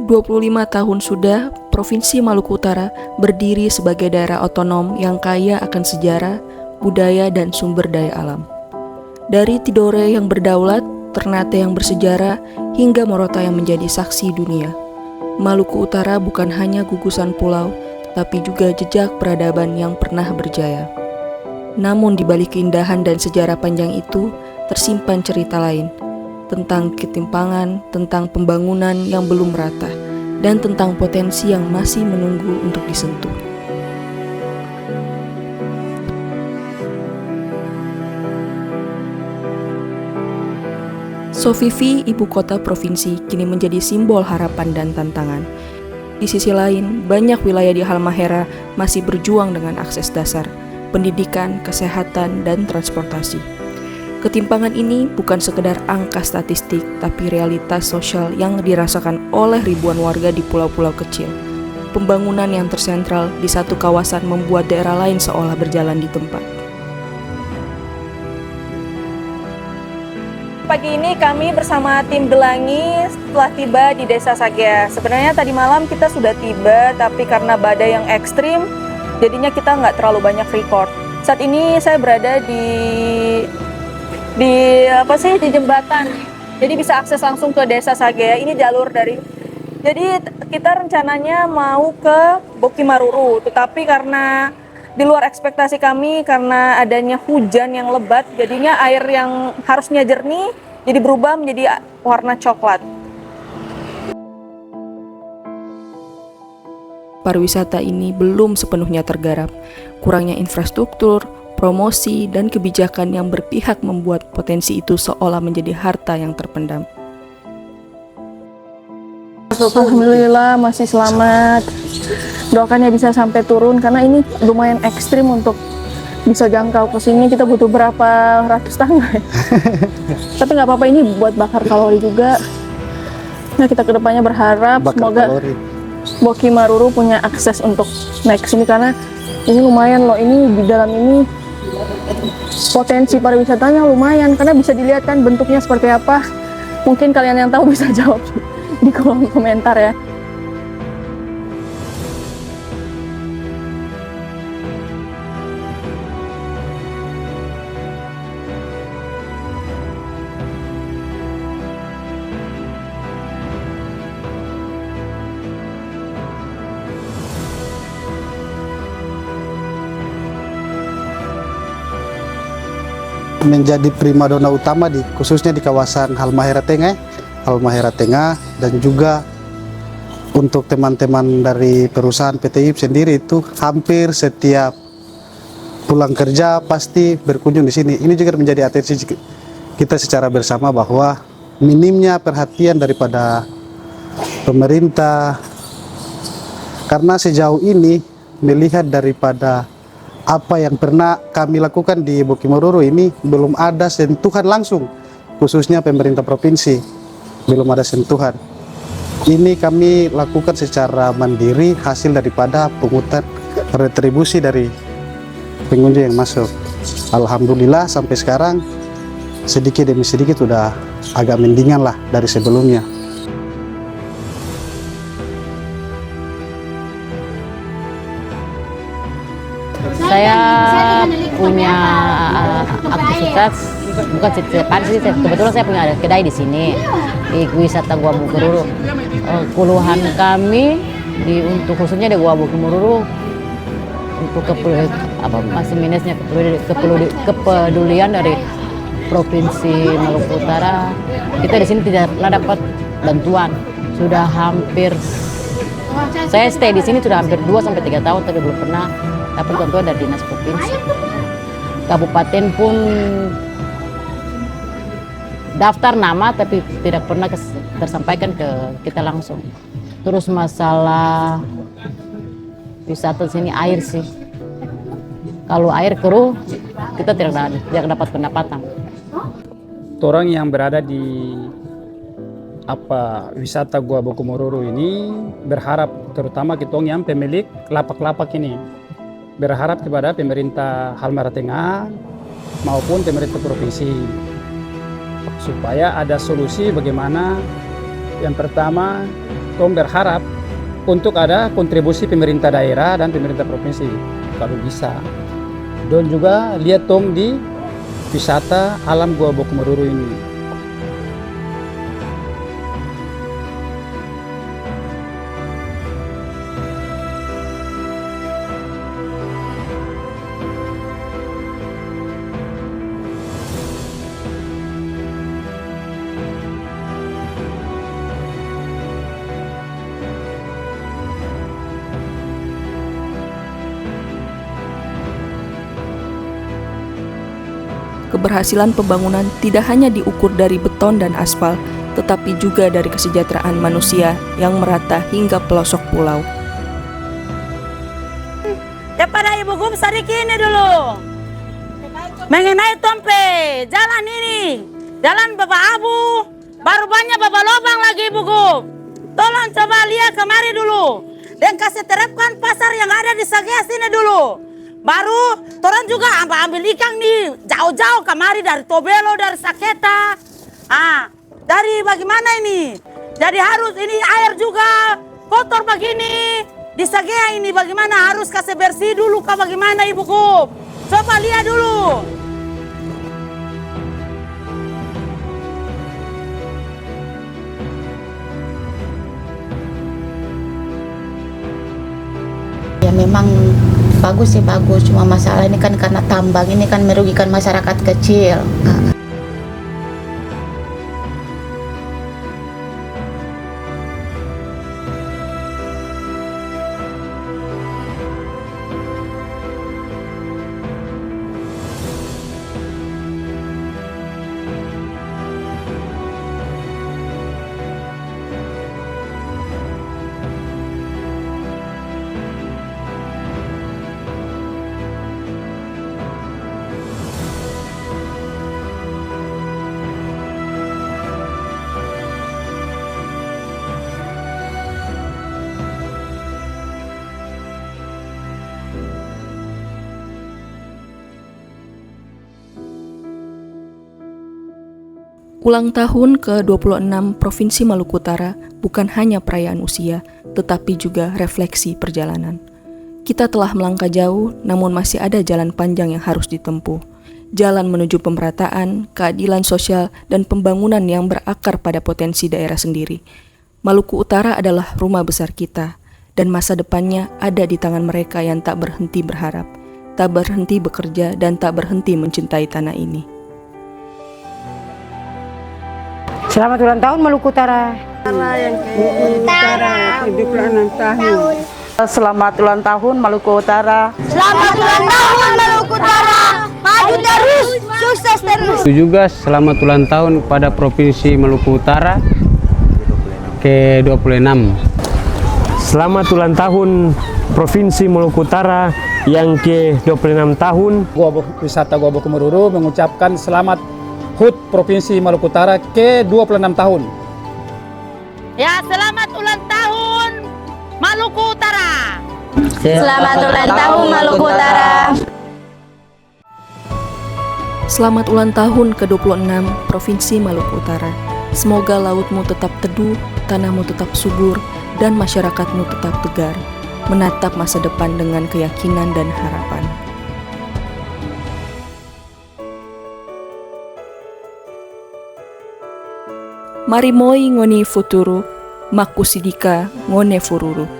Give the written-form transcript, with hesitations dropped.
25 tahun sudah Provinsi Maluku Utara berdiri sebagai daerah otonom yang kaya akan sejarah, budaya, dan sumber daya alam. Dari Tidore yang berdaulat, Ternate yang bersejarah, hingga Morotai yang menjadi saksi dunia. Maluku Utara bukan hanya gugusan pulau, tetapi juga jejak peradaban yang pernah berjaya. Namun di balik keindahan dan sejarah panjang itu, tersimpan cerita lain, tentang ketimpangan, tentang pembangunan yang belum merata, dan tentang potensi yang masih menunggu untuk disentuh. Sofifi, ibu kota provinsi, kini menjadi simbol harapan dan tantangan. Di sisi lain, banyak wilayah di Halmahera masih berjuang dengan akses dasar, pendidikan, kesehatan, dan transportasi. Ketimpangan ini bukan sekedar angka statistik, tapi realitas sosial yang dirasakan oleh ribuan warga di pulau-pulau kecil. Pembangunan yang tersentral di satu kawasan membuat daerah lain seolah berjalan di tempat. Pagi ini kami bersama tim Belangi telah tiba di Desa Sagea. Sebenarnya tadi malam kita sudah tiba, tapi karena badai yang ekstrim, jadinya kita nggak terlalu banyak record. Saat ini saya berada di jembatan, jadi bisa akses langsung ke Desa Sagea. Ini jalur dari, jadi kita rencananya mau ke Bokimaruru, tetapi karena di luar ekspektasi kami, karena adanya hujan yang lebat, jadinya air yang harusnya jernih jadi berubah menjadi warna coklat. Pariwisata ini belum sepenuhnya tergarap. Kurangnya infrastruktur, promosi, dan kebijakan yang berpihak membuat potensi itu seolah menjadi harta yang terpendam. Alhamdulillah masih selamat. Doakannya bisa sampai turun karena ini lumayan ekstrim untuk bisa jangkau ke sini. Kita butuh berapa ratus tangga ya? Tapi nggak apa-apa, ini buat bakar kalori juga. Nah, kita kedepannya berharap semoga Bokimaruru punya akses untuk naik ke sini karena ini lumayan loh. Ini di dalam ini potensi pariwisatanya lumayan karena bisa dilihat kan bentuknya seperti apa. Mungkin kalian yang tahu bisa jawab di kolom komentar ya. Menjadi primadona utama khususnya di kawasan Halmahera Tengah, dan juga untuk teman-teman dari perusahaan PT IP sendiri itu hampir setiap pulang kerja pasti berkunjung di sini. Ini juga menjadi atensi kita secara bersama bahwa minimnya perhatian daripada pemerintah, karena sejauh ini melihat daripada apa yang pernah kami lakukan di Bokimaruru ini belum ada sentuhan langsung, khususnya pemerintah provinsi belum ada sentuhan. Ini kami lakukan secara mandiri hasil daripada pungutan retribusi dari pengunjung yang masuk. Alhamdulillah sampai sekarang sedikit demi sedikit sudah agak mendingan lah dari sebelumnya. Saya punya aktivitas, bukan setiap hari sih, kebetulan saya punya kedai di sini di wisata Gua Bokimaruru. Keluhan kami untuk khususnya di Gua Bokimaruru untuk masih minusnya kepedulian dari Provinsi Maluku Utara. Kita di sini tidak dapat bantuan. Sudah hampir, saya stay di sini sudah hampir 2-3 tahun tapi belum pernah dapat bantuan dari dinas provinsi. Kabupaten pun daftar nama tapi tidak pernah tersampaikan ke kita langsung. Terus masalah wisata sini air sih. Kalau air keruh kita tidak dapat pendapatan. Orang yang berada di wisata Gua Bokimaruru ini berharap, terutama kita yang pemilik lapak-lapak ini, berharap kepada pemerintah Halmahera Tengah maupun pemerintah provinsi supaya ada solusi bagaimana. Yang pertama, Tong berharap untuk ada kontribusi pemerintah daerah dan pemerintah provinsi kalau bisa. Dan juga lihat Tong di wisata alam Gua Bokumururu ini. Keberhasilan pembangunan tidak hanya diukur dari beton dan aspal, tetapi juga dari kesejahteraan manusia yang merata hingga pelosok pulau. Kepada Ibu Gub sedikit ini dulu. Mengenai Tompe, jalan ini, jalan Bapak Abu, baru banyak Bapak lobang lagi Ibu Gub. Tolong coba lihat kemari dulu. Dan kasih terapkan pasar yang ada di Sagea sini dulu. Baru orang juga ambil ikan nih jauh-jauh kemari dari Tobelo, dari Saketa. Dari bagaimana ini? Jadi harus ini air juga kotor begini. Di Sagea ini bagaimana harus kasih bersih dulu kah bagaimana Ibu Gub? Coba lihat dulu. Ya memang bagus sih bagus, cuma masalah ini kan karena tambang ini kan merugikan masyarakat kecil. Ulang tahun ke-26 Provinsi Maluku Utara bukan hanya perayaan usia, tetapi juga refleksi perjalanan. Kita telah melangkah jauh, namun masih ada jalan panjang yang harus ditempuh. Jalan menuju pemerataan, keadilan sosial, dan pembangunan yang berakar pada potensi daerah sendiri. Maluku Utara adalah rumah besar kita, dan masa depannya ada di tangan mereka yang tak berhenti berharap, tak berhenti bekerja, dan tak berhenti mencintai tanah ini. Selamat ulang tahun Maluku Utara. Selamat ulang tahun Maluku Utara. Selamat ulang tahun Maluku Utara. Maju terus, sukses terus. Itu juga selamat ulang tahun kepada Provinsi Maluku Utara ke-26. Selamat ulang tahun Provinsi Maluku Utara yang ke-26 tahun. Wisata Gua Bokumururu mengucapkan selamat HUT Provinsi Maluku Utara ke-26 tahun. Ya, selamat ulang tahun Maluku Utara. Selamat ulang tahun Maluku Utara. Selamat ulang tahun ke-26 Provinsi Maluku Utara. Semoga lautmu tetap teduh, tanahmu tetap subur, dan masyarakatmu tetap tegar, menatap masa depan dengan keyakinan dan harapan. Mari moi ngoni futuru, maku sidika ngone fururu.